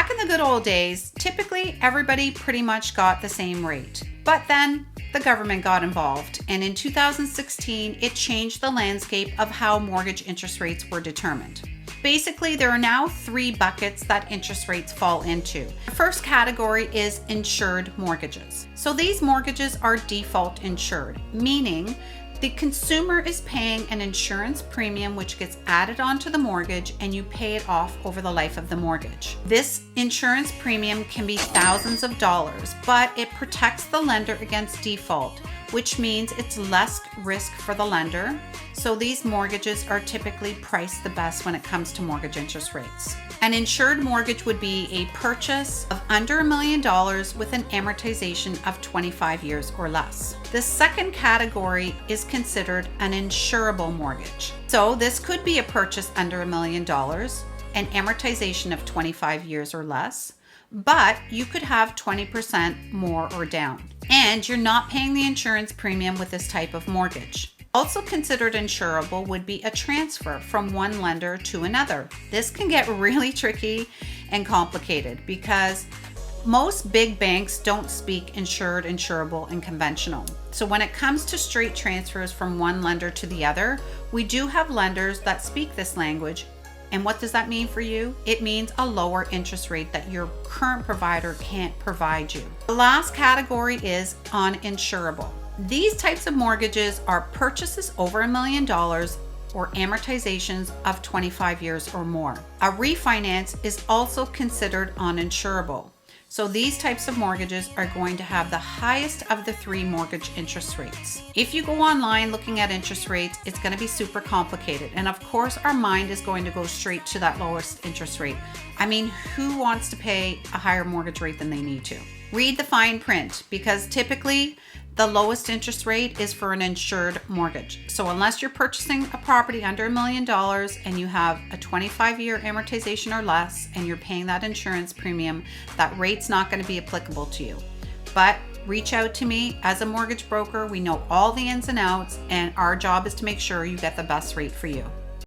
Back in the good old days, typically everybody pretty much got the same rate. But then the government got involved, and in 2016, it changed the landscape of how mortgage interest rates were determined. Basically, there are now 3 buckets that interest rates fall into. The first category is insured mortgages. So these mortgages are default insured, meaning the consumer is paying an insurance premium which gets added onto the mortgage and you pay it off over the life of the mortgage. This insurance premium can be thousands of dollars, but it protects the lender against default, which means it's less risk for the lender. So these mortgages are typically priced the best when it comes to mortgage interest rates. An insured mortgage would be a purchase of under $1 million with an amortization of 25 years or less. The second category is considered an insurable mortgage. So this could be a purchase under $1 million, an amortization of 25 years or less, but you could have 20% more or down. And you're not paying the insurance premium with this type of mortgage. Also considered insurable would be a transfer from one lender to another. This can get really tricky and complicated because most big banks don't speak insured, insurable, and conventional. So when it comes to straight transfers from one lender to the other, we do have lenders that speak this language. And what does that mean for you? It means a lower interest rate that your current provider can't provide you. The last category is uninsurable. These types of mortgages are purchases over $1 million or amortizations of 25 years or more. A refinance is also considered uninsurable. So these types of mortgages are going to have the highest of the 3 mortgage interest rates. If you go online looking at interest rates, it's going to be super complicated. And of course, our mind is going to go straight to that lowest interest rate. I mean, who wants to pay a higher mortgage rate than they need to? Read the fine print, because typically the lowest interest rate is for an insured mortgage. So unless you're purchasing a property under $1 million and you have a 25-year amortization or less and you're paying that insurance premium, that rate's not going to be applicable to you. But reach out to me as a mortgage broker. We know all the ins and outs, and our job is to make sure you get the best rate for you.